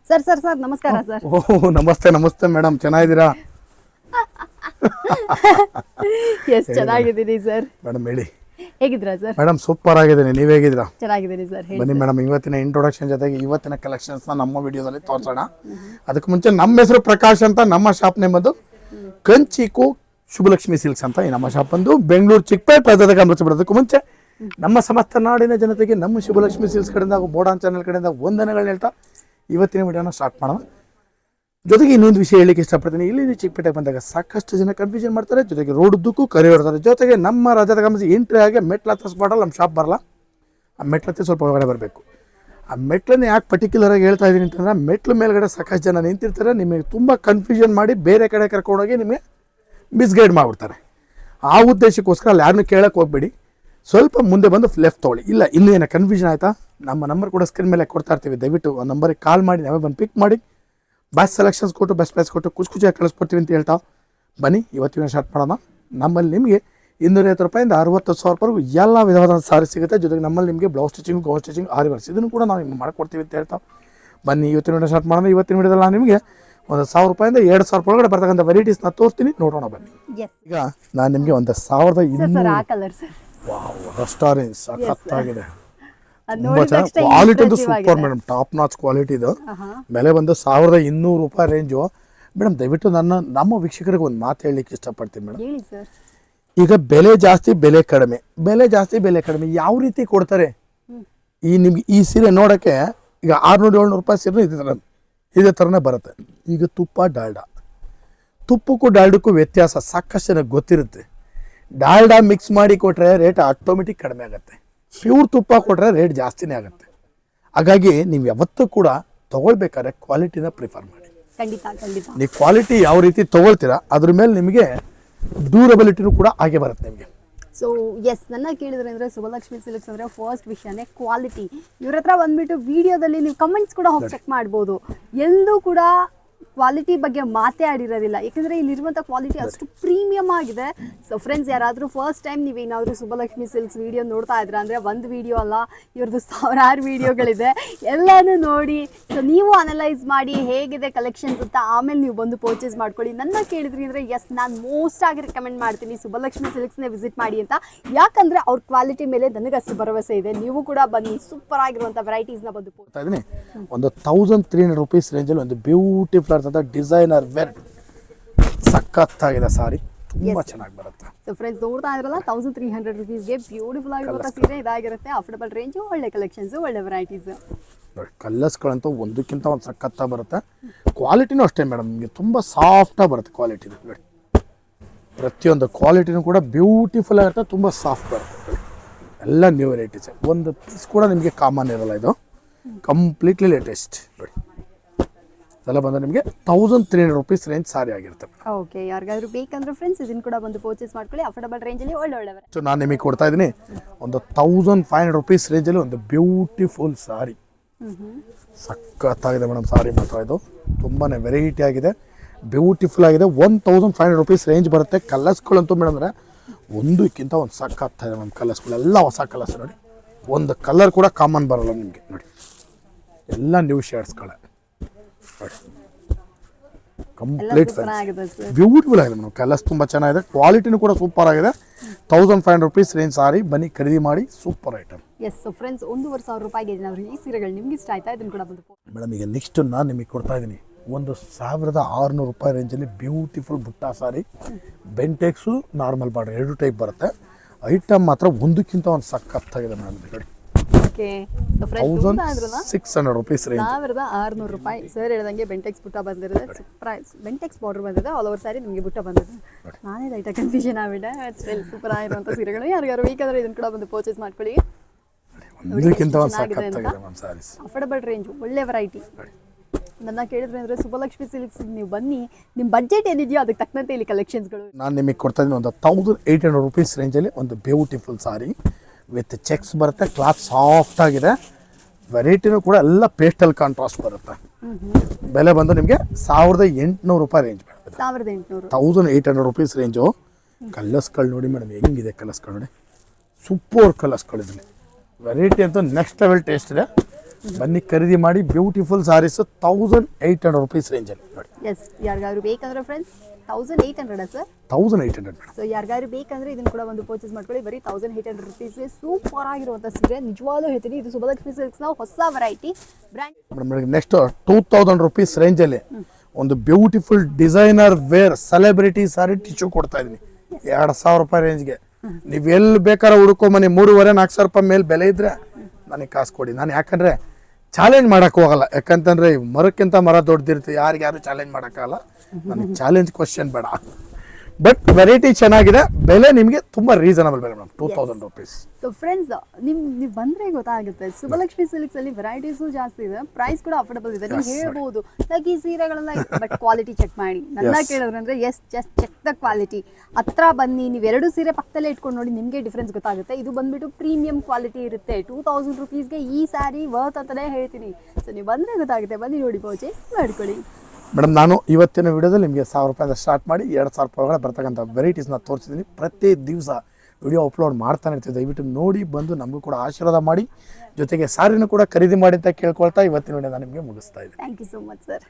Sir sir sir ನಮಸ್ಕಾರ sir. ಓಹ್ ನಮಸ್ತೆ madam, ಚೆನ್ನಾಗಿದ್ದೀರಾ? ಎಸ್ ಚೆನ್ನಾಗಿದ್ದೀನಿ ಸರ್. ಮೇಡಮ್ ಹೇಳಿ. ಹೇಗಿದ್ದೀರಾ ಸರ್? ಮೇಡಮ್ ಸೂಪರ್ ಆಗಿದ್ದೀನಿ, ನೀವು ಹೇಗಿದ್ದೀರಾ? ಚೆನ್ನಾಗಿದ್ದೀನಿ ಸರ್. ಬನ್ನಿ ಮೇಡಮ್, ಇವತ್ತಿನ ಇಂಟ್ರೊಡಕ್ಷನ್ ಜೊತೆಗೆ ಇವತ್ತಿನ ಕಲೆಕ್ಷನ್ಸ್ನ ನಮ್ಮ ವಿಡಿಯೋದಲ್ಲಿ ತೋರಿಸೋಣ. ಅದಕ್ಕೆ ಮುಂಚೆ ನಮ್ಮ ಹೆಸರು ಪ್ರಕಾಶ್ ಅಂತ, ನಮ್ಮ ಶಾಪ್ ನೇಮ್ ಬಂದು ಕಂಚಿಕು ಶುಭಲಕ್ಷ್ಮಿ ಸಿಲ್ಕ್ಸ್ ಅಂತ. ಈ ನಮ್ಮ ಶಾಪ್ ಬಂದು ಬೆಂಗಳೂರು ಚಿಕ್ಕಪೇಟೆ ರಜದಾಗ ಬರೋದಕ್ಕೂ ಮುಂಚೆ ನಮ್ಮ ಸಮಸ್ತ ನಾಡಿನ ಜನತೆಗೆ ನಮ್ಮ ಶುಭಲಕ್ಷ್ಮಿ ಸಿಲ್ಕ್ಸ್ ಕಡೆಯಿಂದ ಹಾಗೂ ಬೋಡಾನ್ ಚಾನಲ್ ಕಡೆಯಿಂದ ವಂದನೆಗಳನ್ನ ಹೇಳ್ತಾ ಇವತ್ತಿನ ವಿಡಿಯೋನ ಸ್ಟಾರ್ಟ್ ಮಾಡೋಣ. ಜೊತೆಗೆ ಇನ್ನೊಂದು ವಿಷಯ ಹೇಳಲಿಕ್ಕೆ ಇಷ್ಟಪಡ್ತೀನಿ. ಇಲ್ಲಿ ಚಿಕ್ಕಪೇಟೆಗೆ ಬಂದಾಗ ಸಾಕಷ್ಟು ಜನ ಕನ್ಫ್ಯೂಷನ್ ಮಾಡ್ತಾರೆ, ಜೊತೆಗೆ ರೋಡ್ ಉದ್ದಕ್ಕೂ ಕರೆ ಹೊಡ್ತಾರೆ. ಜೊತೆಗೆ ನಮ್ಮ ರಾಜ್ಯದ ಗಮನಿಸಿ ಎಂಟ್ರಿ ಆಗಿ ಮೆಟ್ಲು ಹತ್ತಿಸ್ಬಾರ್ದಲ್ಲ, ನಮ್ಮ ಶಾಪ್ ಬರಲ್ಲ. ಆ ಮೆಟ್ಲತ್ತಿ ಸ್ವಲ್ಪ ಹೊರಗಡೆ ಬರಬೇಕು. ಆ ಮೆಟ್ಲನ್ನು ಯಾಕೆ ಪರ್ಟಿಕ್ಯುಲರಾಗಿ ಹೇಳ್ತಾ ಇದ್ದೀನಿ ಅಂತಂದರೆ, ಮೆಟ್ಲು ಮೇಲ್ಗಡೆ ಸಾಕಷ್ಟು ಜನ ನಿಂತಿರ್ತಾರೆ, ನಿಮಗೆ ತುಂಬ ಕನ್ಫ್ಯೂಷನ್ ಮಾಡಿ ಬೇರೆ ಕಡೆ ಕರ್ಕೊಂಡೋಗಿ ನಿಮಗೆ ಮಿಸ್ಗೈಡ್ ಮಾಡಿಬಿಡ್ತಾರೆ. ಆ ಉದ್ದೇಶಕ್ಕೋಸ್ಕರ ಅಲ್ಲಿ ಯಾರನ್ನೂ ಕೇಳೋಕ್ಕೆ ಹೋಗ್ಬೇಡಿ, ಸ್ವಲ್ಪ ಮುಂದೆ ಬಂದು ಲೆಫ್ಟ್ ತೊಗೊಳ್ಳಿ. ಇಲ್ಲ ಇನ್ನೂ ಏನೋ ಕನ್ಫ್ಯೂಷನ್ ಆಯಿತಾ, ನಮ್ಮ ನಂಬರ್ ಕೂಡ ಸ್ಕ್ರೀನ್ ಮೇಲೆ ಕೊಡ್ತಾ ಇರ್ತೀವಿ, ದಯವಿಟ್ಟು ಆ ನಂಬರಿಗೆ ಕಾಲ್ ಮಾಡಿ ನಾವೇ ಬಂದು ಪಿಕ್ ಮಾಡಿ ಬೆಸ್ಟ್ ಸೆಲೆಕ್ಷನ್ಸ್ ಕೊಟ್ಟು ಬೆಸ್ಟ್ ಪ್ರೈಸ್ ಕೊಟ್ಟು ಖುಷಿಯಾಗಿ ಕಳಿಸ್ಕೊಡ್ತೀವಿ ಅಂತ ಹೇಳ್ತಾ ಬನ್ನಿ ಇವತ್ತಿನ ಸ್ಟಾರ್ಟ್ ಮಾಡೋಣ. ನಮ್ಮಲ್ಲಿ ನಿಮಗೆ 250 ರೂಪಾಯಿಂದ 60,000 ಎಲ್ಲ ವಿಧವಾದ ಸಾರಿ ಸಿಗುತ್ತೆ. ಜೊತೆಗೆ ನಮ್ಮಲ್ಲಿ ನಿಮಗೆ ಬ್ಲೌಸ್ ಸ್ಟಿಚಿಂಗ್, ಗೌನ್ ಸ್ಟಿಚಿಂಗ್, ಆರಿ ವರ್ಕ್ಸ್ ಇದನ್ನು ಕೂಡ ನಾವು ನಿಮ್ಗೆ ಮಾಡ್ಕೊಡ್ತೀವಿ ಅಂತ ಹೇಳ್ತಾ ಬನ್ನಿ ಇವತ್ತಿನ ವಿಡಿಯೋ ಸ್ಟಾರ್ಟ್ ಮಾಡೋಣ. ಇವತ್ತಿನ ವಿಡಿಯೋದಲ್ಲಿ ನಾನು ನಿಮಗೆ 1,000 ರೂಪಾಯಿಂದ 2,000 ಒಳಗಡೆ ಬರ್ತಕ್ಕಂಥ ವೆರೈಟೀಸ್ನ ತೋರಿಸ್ತೀನಿ, ನೋಡೋಣ ಬನ್ನಿ. ಈಗ ನಾನು ನಿಮಗೆ 1,200 ರೆಸ್ಟಾರೆಂಟ್ ಸಖತ್ತಾಗಿದೆ, ತುಂಬ ಚೆನ್ನಾಗಿ ಕ್ವಾಲಿಟಿ ಅಂತೂ super madam, top notch quality ಇದು. ಬೆಲೆ ಬಂದು 1,200 ರೂಪಾಯಿ ರೇಂಜು. ಮೇಡಮ್ ದಯವಿಟ್ಟು ನಮ್ಮ ವೀಕ್ಷಕರಿಗೆ ಒಂದು ಮಾತು ಹೇಳಲಿಕ್ಕೆ ಇಷ್ಟಪಡ್ತೀನಿ ಮೇಡಮ್. ಈಗ ಬೆಲೆ ಜಾಸ್ತಿ ಬೆಲೆ ಕಡಿಮೆ, ಬೆಲೆ ಜಾಸ್ತಿ ಬೆಲೆ ಕಡಿಮೆ ಯಾವ ರೀತಿ ಕೊಡ್ತಾರೆ? ಈ ನಿಮ್ಗೆ ಈ ಸೀರೆ ನೋಡೋಕ್ಕೆ ಈಗ 600-700 ರೂಪಾಯಿ ಸೀರೆ ಇದೇ ಥರನೇ ಬರುತ್ತೆ. ಈಗ ತುಪ್ಪಕ್ಕೂ ಡಾಲ್ಡಕ್ಕೂ ವ್ಯತ್ಯಾಸ ಸಾಕಷ್ಟು ಜನಕ್ಕೆ ಗೊತ್ತಿರುತ್ತೆ. ಡಾಲ್ಡಾ ಮಿಕ್ಸ್ ಮಾಡಿ ಕೊಟ್ಟರೆ ರೇಟ್ ಆಟೋಮೆಟಿಕ್ ಕಡಿಮೆ ಆಗುತ್ತೆ, ಪ್ಯೂರ್ ತುಪ್ಪ ಕೊಟ್ಟರೆ ರೇಟ್ ಜಾಸ್ತಿನೇ ಆಗುತ್ತೆ. ಹಾಗಾಗಿ ನೀವು ಯಾವತ್ತೂ ಕೂಡ ತೊಗೊಳ್ಬೇಕಾದ್ರೆ ಕ್ವಾಲಿಟಿನ ಪ್ರಿಫರ್ ಮಾಡಿ. ನೀವು ಕ್ವಾಲಿಟಿ ಯಾವ ರೀತಿ ತೊಗೊಳ್ತೀರಾ ಅದ್ರ ಮೇಲೆ ನಿಮಗೆ ಡ್ಯೂರಬಿಲಿಟಿನೂ ಕೂಡ ಹಾಗೆ ಬರುತ್ತೆ ನಿಮಗೆ. ಸೊ ಎಸ್, ನನ್ನ ಕೇಳಿದ್ರೆ ಅಂದರೆ ಶುಭಲಕ್ಷ್ಮಿ ಸಿಲ್ಕ್ಸ್ ಅಂದರೆ ಫಸ್ಟ್ ವಿಷಯನೇ ಕ್ವಾಲಿಟಿ. ಇವ್ರ ಹತ್ರ ಬಂದ್ಬಿಟ್ಟು ವಿಡಿಯೋದಲ್ಲಿ ನೀವು ಕಮೆಂಟ್ಸ್ ಕೂಡ ಹೋಗಿ ಚೆಕ್ ಮಾಡ್ಬೋದು, ಎಲ್ಲೂ ಕೂಡ ಕ್ವಾಲಿಟಿ ಬಗ್ಗೆ ಮಾತೇ ಆಡಿರೋದಿಲ್ಲ. ಯಾಕಂದರೆ ಇಲ್ಲಿರುವಂಥ ಕ್ವಾಲಿಟಿ ಅಷ್ಟು ಪ್ರೀಮಿಯಮ್ ಆಗಿದೆ. ಸೊ ಫ್ರೆಂಡ್ಸ್, ಯಾರಾದರೂ ಫಸ್ಟ್ ಟೈಮ್ ನೀವು ಏನಾದರೂ ಶುಭಲಕ್ಷ್ಮಿ ಸಿಲ್ಕ್ಸ್ ವಿಡಿಯೋ ನೋಡ್ತಾ ಇದ್ರೆ ಅಂದರೆ ಒಂದು ವಿಡಿಯೋ ಅಲ್ಲ, ಇವ್ರದ್ದು 1000 ವಿಡಿಯೋಗಳಿದೆ, ಎಲ್ಲನೂ ನೋಡಿ. ಸೊ ನೀವು ಅನಲೈಸ್ ಮಾಡಿ ಹೇಗಿದೆ ಕಲೆಕ್ಷನ್ಸ್ ಅಂತ ಆಮೇಲೆ ನೀವು ಬಂದು ಪರ್ಚೇಸ್ ಮಾಡ್ಕೊಳ್ಳಿ. ನನ್ನ ಕೇಳಿದ್ರಿ ಅಂದರೆ ಎಸ್, ನಾನು ಮೋಸ್ಟ್ ಆಗಿ ರೆಕಮೆಂಡ್ ಮಾಡ್ತೀನಿ ಶುಭಲಕ್ಷ್ಮಿ ಸಿಲ್ಕ್ಸ್ನೇ ವಿಸಿಟ್ ಮಾಡಿ ಅಂತ. ಯಾಕಂದರೆ ಅವ್ರ ಕ್ವಾಲಿಟಿ ಮೇಲೆ ನನಗಷ್ಟು ಭರವಸೆ ಇದೆ. ನೀವು ಕೂಡ ಬನ್ನಿ, ಸೂಪರ್ ಆಗಿರುವಂಥ ವೆರೈಟೀಸ್ನ ಬಂದು ಕೊಡ್ತಾ ಇದ್ದೀನಿ. ಒಂದು 1,300 ರೂಪೀಸ್ ರೇಂಜಲ್ಲಿ ಒಂದು ಬ್ಯೂಟಿಫುಲ್ ಡಿಸೈನರ್ ವೇರ್ ಸಖತ್ತಾಗಿದೆ ಸಾರಿ, ತುಂಬಾ ಚೆನ್ನಾಗಿ ಬರುತ್ತೆ. ಸೊ ಫ್ರೆಂಡ್ಸ್, ನೋಡ್ತಾ ಇದ್ರಲ್ಲ 1,300 ರೂಪೀಸ್ಗೆ ಬ್ಯೂಟಿಫುಲ್ ಆಗಿರುವಂಥ ಸೀರೆ ಇದಾಗಿರುತ್ತೆ. ಅಫೋರ್ಡಬಲ್ ರೇಂಜು, ಒಳ್ಳೆ ಕಲೆಕ್ಷನ್ಸ್, ಒಳ್ಳೆ ವೆರೈಟೀಸ್. ಕಲರ್ಸ್ಗಳಂತೂ ಒಂದಕ್ಕಿಂತ ಒಂದು ಸಖತ್ತಾಗಿ ಬರುತ್ತೆ. ಕ್ವಾಲಿಟಿನೂ ಅಷ್ಟೇ ಮೇಡಮ್, ನಿಮಗೆ ತುಂಬ ಸಾಫ್ಟಾಗಿ ಬರುತ್ತೆ ಕ್ವಾಲಿಟಿ. ಪ್ರತಿಯೊಂದು ಕ್ವಾಲಿಟಿನೂ ಕೂಡ ಬ್ಯೂಟಿಫುಲ್ ಆಗಿರುತ್ತೆ, ತುಂಬ ಸಾಫ್ಟ್ ಬರುತ್ತೆ. ಎಲ್ಲ ನ್ಯೂ ವೆರೈಟೀಸ್, ಒಂದು ಪೀಸ್ ಕೂಡ ನಿಮಗೆ ಕಾಮನ್ ಇರಲ್ಲ, ಇದು ಕಂಪ್ಲೀಟ್ಲಿ ಲೇಟೆಸ್ಟ್. ನೋಡಿ ಎಲ್ಲ ಬಂದು ನಿಮಗೆ 1,300 ರೂಪೀಸ್ ರೇಂಜ್ ಸಾರಿ ಆಗಿರುತ್ತೆ. ಓಕೆ, ಯಾರಿಗಾದ್ರೂ ಬೇಕಂದ್ರೆ ಫ್ರೆಂಡ್ಸ್ ಇದನ್ನು ಕೂಡ ಬಂದು ಪರ್ಚೇಸ್ ಮಾಡ್ಕೊಳ್ಳಿ. ಅಫೋರ್ಡಬಲ್ ರೇಂಜಲ್ಲಿ ಒಳ್ಳೆ ಸೊ ನಾನು ನಿಮಗೆ ಕೊಡ್ತಾ ಇದ್ದೀನಿ ಒಂದು 1,500 ರೂಪೀಸ್ ರೇಂಜಲ್ಲಿ ಒಂದು ಬ್ಯೂಟಿಫುಲ್ ಸಾರಿ. ಸಖತ್ತಾಗಿದೆ ಮೇಡಮ್ ಸಾರಿ ಮಾತ್ರ, ಇದು ತುಂಬಾ ವೆರೈಟಿ ಆಗಿದೆ, ಬ್ಯೂಟಿಫುಲ್ ಆಗಿದೆ. 1,500 ರೂಪೀಸ್ ರೇಂಜ್ ಬರುತ್ತೆ. ಕಲರ್ಸ್ಗಳಂತೂ ಮೇಡಮ್ ಅಂದರೆ ಒಂದಕ್ಕಿಂತ ಒಂದು ಸಖತ್ತಾಗಿದೆ ಮೇಡಮ್. ಕಲರ್ಸ್ಗಳೆಲ್ಲ ಹೊಸ ಕಲರ್ಸ್ ನೋಡಿ, ಒಂದು ಕಲರ್ ಕೂಡ ಕಾಮನ್ ಬರೋಲ್ಲ ನಿಮಗೆ. ನೋಡಿ ಎಲ್ಲ ನ್ಯೂ ಶೇಡ್ಸ್ಗಳೇ, ಕಂಪ್ಲೀಟ್ ಬ್ಯೂಟಿಫುಲ್ ಆಗಿದೆ ಮೇಡಮ್. ಕಲರ್ಸ್ ತುಂಬ ಚೆನ್ನಾಗಿದೆ, ಕ್ವಾಲಿಟಿನೂ ಕೂಡ ಸೂಪರ್ ಆಗಿದೆ. 1,500 ರೂಪೀಸ್ ರೇಂಜ್ ಸಾರಿ, ಬನ್ನಿ ಖರೀದಿ ಮಾಡಿ, ಸೂಪರ್ ಐಟಮ್. ಎಸ್ ಫ್ರೆಂಡ್ಸ್, 1,500 ರೂಪಾಯಿಗೆ ಈ ಸೀರೆಗಳು ನಿಮ್ಗೆ ಇಷ್ಟ ಆಯ್ತಾ? ಇದನ್ನು ಕೂಡ ಬಂದು ಮೇಡಮ್ ಈಗ ನೆಕ್ಸ್ಟ್ ನಾನು ನಿಮಗೆ ಕೊಡ್ತಾ ಇದ್ದೀನಿ 1,600 ರೂಪಾಯಿ ರೇಂಜಲ್ಲಿ ಬ್ಯೂಟಿಫುಲ್ ಬುಟ್ಟ ಸಾರಿ. ಬೆಂಟೆಕ್ಸು ನಾರ್ಮಲ್ ಬಾರ್ಡರ್ ಎರಡು ಟೈಪ್ ಬರುತ್ತೆ. ಐಟಮ್ ಮಾತ್ರ ಒಂದಕ್ಕಿಂತ ಒಂದು ಸಖತ್ತಾಗಿದೆ ಮೇಡಮ್. ನೋಡಿ 1,600 ರೂಪೀಸ್ ರೇಂಜ್, 1,600 ರೂಪಾಯಿ. ಸರ್ ಹೇಳ್ದಂಗೆ ಬೆಂಟೆಕ್ಸ್ ಬುಟ್ಟ ಬಂದಿರುತ್ತೆ, ಪ್ರೈಸ್ ಬೆಂಟೆಕ್ಸ್ ಬಾರ್ಡರ್ ಬಂದಿದೆ, ಆಲ್ ಓವರ್ ಸಾರಿ ನಿಮಗೆ ಬುಟ್ಟ ಬಂದಿದೆ. ನಾನೇ ಲೈಟಾಗಿ ಕನ್ಫ್ಯೂಷನ್ ಆಗ್ಬಿಟ್ಟೆ. ಸೂಪರ್ ಆಗಿರುವಂಥ ಸೀರೆಗಳು, ಯಾರಿಗಾರು ಬೇಕಾದ್ರೆ ಇದನ್ನು ಕೂಡ ಬಂದು ಪರ್ಚೇಸ್ ಮಾಡ್ಕೊಳ್ಳಿ. ಅಫೋರ್ಡಬಲ್ ರೇಂಜು, ಒಳ್ಳೆ ವೆರೈಟಿ. ನನ್ನ ಕೇಳಿದ್ರೆ ಅಂದರೆ ಶುಭಲಕ್ಷ್ಮಿ ಸಿಲ್ಕ್ಸ್ ನೀವು ಬನ್ನಿ, ನಿಮ್ಮ ಬಡ್ಜೆಟ್ ಏನಿದೆಯೋ ಅದಕ್ಕೆ ತಕ್ಕಂತೆ ಇಲ್ಲಿ ಕಲೆಕ್ಷನ್ಸ್ಗಳು. ನಾನು ನಿಮಗೆ ಕೊಡ್ತಾ ಇದ್ದೀನಿ ಒಂದು 1,800 ರೂಪೀಸ್ ರೇಂಜಲ್ಲಿ ಒಂದು ಬ್ಯೂಟಿಫುಲ್ ಸಾರಿ ವಿತ್ ಚೆಕ್ಸ್ ಬರುತ್ತೆ. ಕ್ಲಾತ್ ಸಾಫ್ಟ್ ಆಗಿದೆ, ವೆರೈಟಿನೂ ಕೂಡ ಎಲ್ಲ ಪೇಸ್ಟಲ್ ಕಾಂಟ್ರಾಸ್ಟ್ ಬರುತ್ತೆ. ಬೆಲೆ ಬಂದು ನಿಮಗೆ 1,800 ರೂಪಾಯಿ ರೇಂಜ್ ಬರುತ್ತೆ. 1,800 ರೂಪೀಸ್ ರೇಂಜು. ಕಲರ್ಸ್ಗಳು ನೋಡಿ ಮೇಡಮ್, ಹೆಂಗಿದೆ ಕಲರ್ಸ್ಗಳು ನೋಡಿ, ಸೂಪರ್ ಕಲರ್ಸ್ಗಳು. ಇದರಲ್ಲಿ ವೆರೈಟಿ ಅಂತೂ ನೆಕ್ಸ್ಟ್ ಲೆವೆಲ್ ಟೇಸ್ಟ್ ಇದೆ. ಬನ್ನಿ ಖರೀದಿ ಮಾಡಿ. ಬ್ಯೂಟಿಫುಲ್ ಸಾರೀಸ್ 1800 ರುಪೀಸ್ ರೇಂಜಲ್ಲಿ ನೋಡಿ. ಎಸ್, ಯಾರಿಗಾದ್ರು ಬೇಕಂದ್ರೆ ಫ್ರೆಂಡ್ಸ್ 1800 ಸರ್. 1800 ಮೇಡಮ್. ಸೊ ಯಾರಿಗಾದ್ರು ಬೇಕಂದ್ರೆ ಇದನ್ನ ಕೂಡ ಒಂದು ಪರ್ಚೇಸ್ ಮಾಡ್ಕೊಳ್ಳಿ. ಬರೀ 1800 ರುಪೀಸ್ಗೆ ಸೂಪರ್ ಆಗಿರುವಂಥ ಸೀರೆ. ನಿಜವಾಗ್ಲೂ ಹೇಳ್ತೀನಿ, ಇದು ಸುಭಲಕ್ಷ್ಮಿ ಸಿಲ್ಕ್ಸ್ನ ಹೊಸ variety brand. Madam next 2000 rupees ರೇಂಜಲ್ಲಿ ಒಂದು ಬ್ಯೂಟಿಫುಲ್ ಡಿಸೈನರ್ ವೇರ್ ಸೆಲೆಬ್ರಿಟಿ ಸಾರಿ ಟಿಶ್ಯೂ ಕೊಡ್ತಾ ಇದೀನಿ 2000 ರೂಪಾಯಿ ರೇಂಜ್ಗೆ. ನೀವು ಎಲ್ಲಿ ಬೇಕಾದ್ರೆ ಹುಡ್ಕೊಂಬನಿ 3,500-4,000 ರೂಪಾಯಿ ಮೇಲೆ ಬೆಲೆ ಇದ್ರೆ ನನಗೆ ಕಾಸು ಕೊಡಿ. ನಾನು ಯಾಕಂದ್ರೆ ಚಾಲೆಂಜ್ ಮಾಡಕ್ಕೆ ಹೋಗಲ್ಲ, ಯಾಕಂತಂದ್ರೆ ಮರಕ್ಕಿಂತ ಮರ ದೊಡ್ಡದಿರುತ್ತೆ, ಯಾರು ಚಾಲೆಂಜ್ ಮಾಡೋಕ್ಕಾಗಲ್ಲ. ನನಗೆ ಚಾಲೆಂಜ್ ಕ್ವಶನ್ ಬೇಡ. ಬಟ್ ವೆರೈಟಿ ಚೆನ್ನಾಗಿದೆ, ಬೆಲೆ ನಿಮಗೆ ತುಂಬಾ ರೀಸನಬಲ್ ಬೆಲೆ ಮೇಡಮ್, 2000 ರುಪೀಸ್. ಸೊ ಫ್ರೆಂಡ್ಸ್, ನೀವು ಬಂದ್ರೆ ಗೊತ್ತಾಗುತ್ತೆ, ಸುಭಲಕ್ಷ್ಮಿ ಸಿಲ್ಕ್ಸ್ ಅಲ್ಲಿ ವೆರೈಟೀಸು ಜಾಸ್ತಿ ಇದೆ, ಪ್ರೈಸ್ ಕೂಡ ಅಫೋರ್ಡಬಲ್ ಇದೆ. ನೀವು ಹೇಳ್ಬೋದು ಲೈಕ್ ಈ ಸೀರೆಗಳನ್ನ, ಬಟ್ ಕ್ವಾಲಿಟಿ ಚೆಕ್ ಮಾಡಿ. ನನ್ನ ಕೇಳಿದ್ರೆ ಅಂದ್ರೆ yes, just check the quality. ಹತ್ರ ಬನ್ನಿ, ನೀವು 2 ಸೀರೆ ಪಕ್ಕದಲ್ಲೇ ಇಟ್ಕೊಂಡು ನೋಡಿ, ನಿಮಗೆ ಡಿಫ್ರೆನ್ಸ್ ಗೊತ್ತಾಗುತ್ತೆ. ಇದು ಬಂದ್ಬಿಟ್ಟು ಪ್ರೀಮಿಯಂ ಕ್ವಾಲಿಟಿ ಇರುತ್ತೆ. 2000 ರುಪೀಸ್ಗೆ ಈ ಸ್ಯಾರಿ ವರ್ತ್ ಅಂತಾನೆ ಹೇಳ್ತೀನಿ. ಸೊ ನೀವು ಬಂದ್ರೆ ಗೊತ್ತಾಗುತ್ತೆ, ಬನ್ನಿ ನೋಡಿ, ಪರ್ಚೇಸ್ ಮಾಡ್ಕೊಳ್ಳಿ. ಮೇಡಮ್ ನಾನು ಇವತ್ತಿನ ವಿಡಿಯೋದಲ್ಲಿ ನಿಮಗೆ 1000 ರೂಪಾಯಿಂದ ಸ್ಟಾರ್ಟ್ ಮಾಡಿ 2000 ರೂಪಾಯಿ ಒಳಗಡೆ ಬರ್ತಕ್ಕಂಥ ವೆರೈಟೀಸ್ನ ತೋರಿಸಿದ್ದೀನಿ. ಪ್ರತಿ ದಿವಸ ವಿಡಿಯೋ ಅಪ್ಲೋಡ್ ಮಾಡ್ತಾನೆ ಇರ್ತೀವಿ. ದಯವಿಟ್ಟು ನೋಡಿ ಬಂದು ನಮಗೂ ಕೂಡ ಆಶೀರ್ವಾದ ಮಾಡಿ, ಜೊತೆಗೆ ಸಾರಿನೂ ಕೂಡ ಖರೀದಿ ಮಾಡಿ ಅಂತ ಕೇಳ್ಕೊಳ್ತಾ ಇವತ್ತಿನ ವಿಡಿಯೋ ನಾನು ನಿಮಗೆ ಮುಗಿಸ್ತಾ ಇದ್ದೀನಿ. Thank you so much sir.